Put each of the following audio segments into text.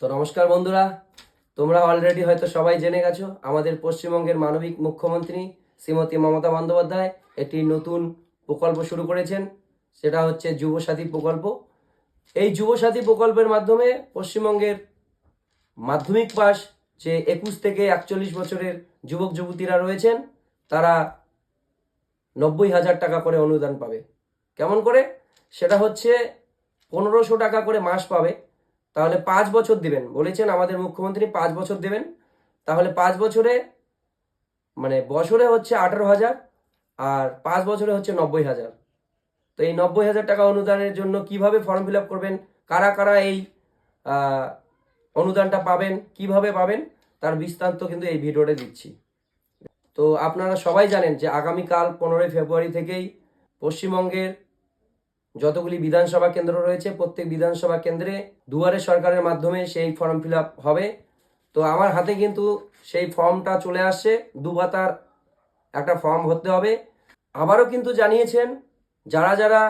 তো নমস্কার বন্ধুরা, তোমরা অলরেডি হয়তো সবাই জেনে গেছো আমাদের পশ্চিমবঙ্গের মানবিক মুখ্যমন্ত্রী শ্রীমতী মমতা বন্দ্যোপাধ্যায় একটি নতুন প্রকল্প শুরু করেছেন। সেটা হচ্ছে যুবসাথী প্রকল্প। এই যুবসাথী প্রকল্পের মাধ্যমে পশ্চিমবঙ্গের মাধ্যমিক পাস যে 21 থেকে 41 বছরের যুবক যুবতীরা রয়েছেন তারা 90,000 টাকা করে অনুদান পাবে। কেমন করে? সেটা হচ্ছে 1500 টাকা করে মাস পাবে। তাহলে 5 বছর দিবেন বলেছেন আমাদের মুখ্যমন্ত্রী, 5 বছর দেবেন। তাহলে 5 বছরে মানে বছরে হচ্ছে 18,000 আর 5 বছরে হচ্ছে 90,000। তো এই 90,000 টাকা অনুদানের জন্য কিভাবে ফর্ম ফিল আপ করবেন, কারা কারা এই অনুদানটা পাবেন, কিভাবে পাবেন, তার বিস্তারিত কিন্তু এই ভিডিওতে দিচ্ছি। তো আপনারা সবাই জানেন যে আগামীকাল 15 ফেব্রুয়ারি থেকেই পশ্চিমবঙ্গের যতগুলি বিধানসভা কেন্দ্র রয়েছে প্রত্যেক বিধানসভা কেন্দ্রে দুয়ারে সরকারের মাধ্যমে সেই ফর্ম ফিল আপ হবে। তো আমার হাতে কিন্তু সেই ফর্মটা চলে আসছে, 2 পাতার একটা ফর্ম ভরতে হবে। আবারও কিন্তু জানিয়েছেন যারা যারা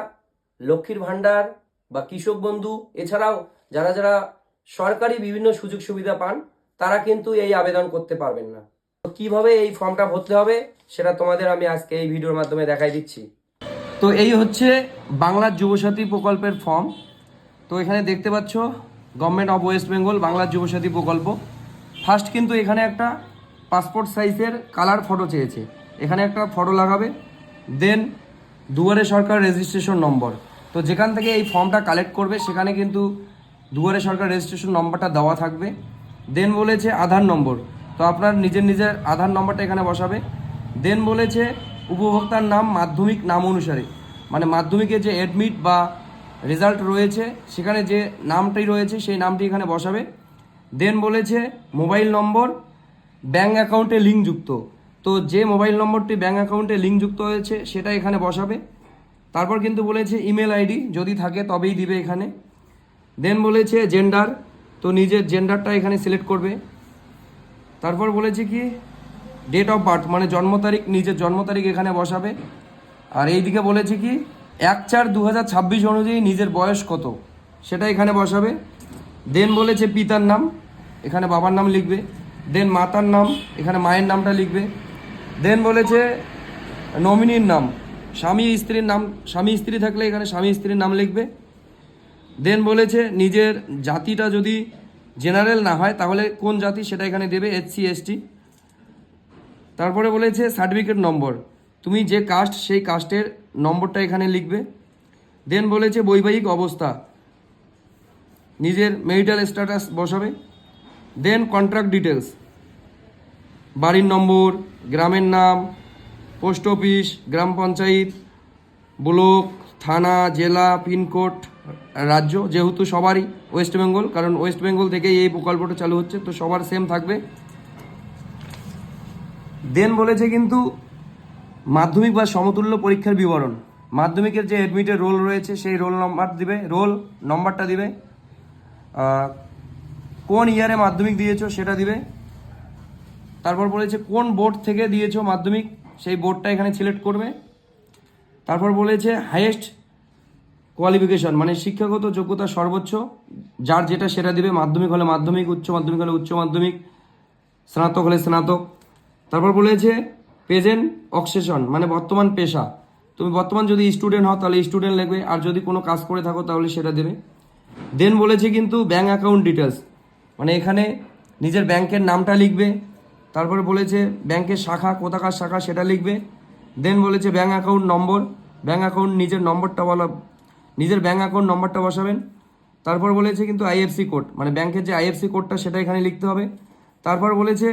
লক্ষ্মীর ভাণ্ডার বা কৃষক বন্ধু এছাড়াও যারা যারা সরকারি বিভিন্ন সুযোগ সুবিধা পান তারা কিন্তু এই আবেদন করতে পারবেন না। তো কীভাবে এই ফর্মটা ভরতে হবে সেটা তোমাদের আমি আজকে এই ভিডিওর মাধ্যমে দেখাই দিচ্ছি। তো এই হচ্ছে বাংলার যুবসাথী প্রকল্পের ফর্ম। তো এখানে দেখতে পাচ্ছ গভর্নমেন্ট অফ ওয়েস্ট বেঙ্গল বাংলার যুবসাথী প্রকল্প। ফার্স্ট কিন্তু এখানে একটা পাসপোর্ট সাইজের কালার ফটো চেয়েছে, এখানে একটা ফটো লাগাবে। দেন দুয়ারে সরকার রেজিস্ট্রেশন নম্বর, তো যেখান থেকে এই ফর্মটা কালেক্ট করবে সেখানে কিন্তু দুয়ারে সরকার রেজিস্ট্রেশন নম্বরটা দেওয়া থাকবে। দেন বলেছে আধার নম্বর, তো আপনার নিজের আধার নম্বরটা এখানে বসাবে। দেন বলেছে উপভোক্তার নাম মাধ্যমিক নাম অনুসারে, মানে মাধ্যমিকে যে অ্যাডমিট বা রেজাল্ট রয়েছে সেখানে যে নামটি রয়েছে সেই নামটি এখানে বসাবে। দেন বলেছে মোবাইল নম্বর ব্যাঙ্ক অ্যাকাউন্টে লিঙ্কযুক্ত, তো যে মোবাইল নম্বরটি ব্যাঙ্ক অ্যাকাউন্টে লিঙ্কযুক্ত হয়েছে সেটা এখানে বসাবে। তারপর কিন্তু বলেছে ইমেল আইডি যদি থাকে তবেই দিবে এখানে। দেন বলেছে জেন্ডার, তো নিজের জেন্ডারটা এখানে সিলেক্ট করবে। তারপর বলেছে কি ডেট অফ বার্থ, মানে জন্ম তারিখ, নিজের জন্ম তারিখ এখানে বসাবে। আর এইদিকে বলেছে কি 1/4/2026 অনুযায়ী নিজের বয়স কত সেটা এখানে বসাবে। দেন বলেছে পিতার নাম, এখানে বাবার নাম লিখবে। দেন মাতার নাম, এখানে মায়ের নামটা লিখবে। দেন বলেছে নমিনির নাম, স্বামী স্ত্রীর নাম, স্বামী স্ত্রী থাকলে এখানে স্বামী স্ত্রীর নাম লিখবে। দেন বলেছে নিজের জাতিটা যদি জেনারেল না হয় তাহলে কোন জাতি সেটা এখানে দেবে, SC ST। তারপরে বলেছে সার্টিফিকেট নম্বর, তুমি যে কাস্ট সেই কাস্টের নম্বরটা এখানে লিখবে। দেন বলেছে বৈবাহিক অবস্থা, নিজের মেরিটাল স্ট্যাটাস বসাবে। দেন কন্ট্রাক্ট ডিটেলস, বাড়ির নম্বর, গ্রামের নাম, পোস্ট অফিস, গ্রাম পঞ্চায়েত, ব্লক, থানা, জেলা, পিনকোড, রাজ্য, যেহেতু সবারই ওয়েস্ট বেঙ্গল, কারণ ওয়েস্ট বেঙ্গল থেকেই এই প্রকল্পটা চালু হচ্ছে তো সবার সেম থাকবে। দেন বলেছে কিন্তু মাধ্যমিক বা সমতুল্য পরীক্ষার বিবরণ, মাধ্যমিকের যে অ্যাডমিটের রোল রয়েছে সেই রোল নাম্বার দিবে, রোল নম্বরটা দিবে। কোন ইয়ারে মাধ্যমিক দিয়েছো সেটা দিবে। তারপর বলেছে কোন বোর্ড থেকে দিয়েছো মাধ্যমিক সেই বোর্ডটা এখানে সিলেক্ট করবে। তারপর বলেছে হাইয়েস্ট কোয়ালিফিকেশন, মানে শিক্ষাগত যোগ্যতা সর্বোচ্চ যার যেটা সেটা দিবে, মাধ্যমিক হলে মাধ্যমিক, উচ্চ মাধ্যমিক হলে উচ্চ মাধ্যমিক, স্নাতক হলে স্নাতক। তারপর বলেছে প্রেজেন্ট অক্সেশন, মানে বর্তমান পেশা, তুমি বর্তমান যদি স্টুডেন্ট হও তাহলে স্টুডেন্ট লিখবে, আর যদি কোনো কাজ করে থাকো তাহলে সেটা দেবে। দেন বলেছে কিন্তু ব্যাঙ্ক অ্যাকাউন্ট ডিটেলস, মানে এখানে নিজের ব্যাংকের নামটা লিখবে। তারপরে বলেছে ব্যাংকের শাখা, কোথাকার শাখা সেটা লিখবে। দেন বলেছে bank account number, bank account নিজের নম্বরটা বলা, নিজের ব্যাঙ্ক অ্যাকাউন্ট নম্বরটা বসাবেন। তারপর বলেছে কিন্তু IFSC কোড, মানে ব্যাংকের যে IFSC কোডটা সেটা এখানে লিখতে হবে। তারপর বলেছে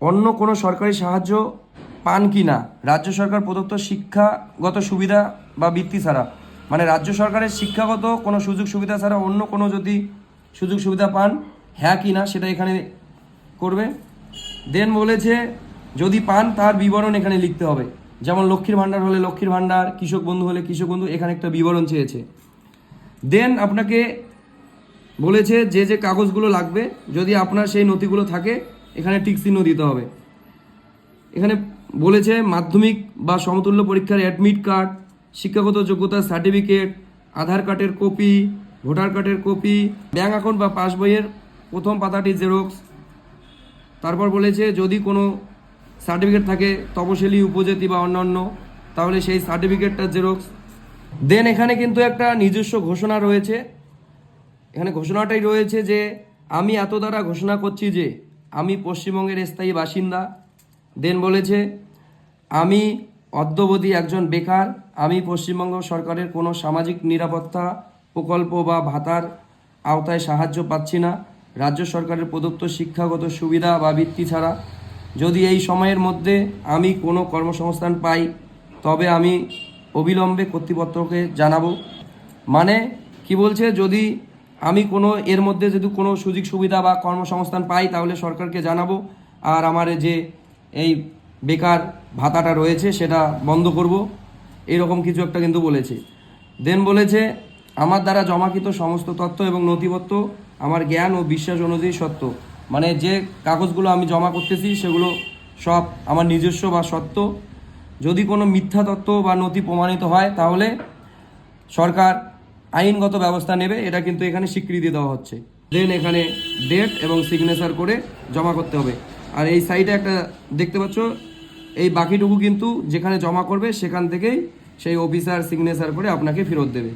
অন্য কোনো সরকারি সাহায্য পান কি না রাজ্য সরকার প্রদত্ত শিক্ষাগত সুবিধা বা বৃত্তি ছাড়া, মানে রাজ্য সরকারের শিক্ষাগত কোনো সুযোগ সুবিধা ছাড়া অন্য কোনো যদি সুযোগ সুবিধা পান হ্যাঁ কি না সেটা এখানে করবে। দেন বলেছে যদি পান তার বিবরণ এখানে লিখতে হবে, যেমন লক্ষ্মীর ভাণ্ডার হলে লক্ষ্মীর ভাণ্ডার, কৃষক বন্ধু হলে কৃষক বন্ধু, এখানে একটা বিবরণ চেয়েছে। দেন আপনাকে বলেছে যে যে কাগজগুলো লাগবে যদি আপনার সেই নথিগুলো থাকে এখানে টিক চিহ্ন দিতে হবে। এখানে বলেছে মাধ্যমিক বা সমতুল্য পরীক্ষার অ্যাডমিট কার্ড, শিক্ষাগত যোগ্যতার সার্টিফিকেট, আধার কার্ডের কপি, ভোটার কার্ডের কপি, ব্যাঙ্ক অ্যাকাউন্ট বা পাসবইয়ের প্রথম পাতাটি জেরক্স। তারপর বলেছে যদি কোনো সার্টিফিকেট থাকে তপশিলি, উপজাতি বা অন্যান্য, তাহলে সেই সার্টিফিকেটটা জেরক্স। দেন এখানে কিন্তু একটা নিজস্ব ঘোষণা রয়েছে। এখানে ঘোষণাটাই রয়েছে যে আমি এত দ্বারা ঘোষণা করছি যে আমি পশ্চিমবঙ্গের স্থায়ী বাসিন্দা। দেন বলেছে আমি অদ্যাবধি একজন বেকার, আমি পশ্চিমবঙ্গ সরকারের কোনো সামাজিক নিরাপত্তা প্রকল্প বা ভাতার আওতায় সাহায্য পাচ্ছি না, রাজ্য সরকারের প্রদত্ত শিক্ষাগত সুবিধা বা বৃত্তি ছাড়া। যদি এই সময়ের মধ্যে আমি কোনো কর্মসংস্থান পাই তবে আমি অবিলম্বে কর্তৃপক্ষকে জানাবো। মানে কি বলছে, যদি আমি কোনো এর মধ্যে যদি কোনো সুযোগ সুবিধা বা কর্মসংস্থান পাই তাহলে সরকারকে জানাবো, আর আমার যে এই বেকার ভাতাটা রয়েছে সেটা বন্ধ করব, এরকম কিছু একটা কিন্তু বলেছে। দেন বলেছে আমার দ্বারা জমাকৃত সমস্ত তথ্য এবং নথিপত্র আমার জ্ঞান ও বিশ্বাস অনুযায়ী সত্য। মানে যে কাগজগুলো আমি জমা করতেছি সেগুলো সব আমার নিজস্ব বা সত্য। যদি কোনো মিথ্যা তথ্য বা নথি প্রমাণিত হয় তাহলে সরকার আইনগত ব্যবস্থা নেবে, এটা কিন্তু এখানে স্বীকৃতি দেওয়া হচ্ছে। দেন এখানে ডেট এবং সিগনেচার করে জমা করতে হবে। আর এই সাইডে একটা দেখতে পাচ্ছ, এই বাকিটুকু কিন্তু যেখানে জমা করবে সেখান থেকেই সেই অফিসার সিগনেচার করে আপনাকে ফেরত দেবে।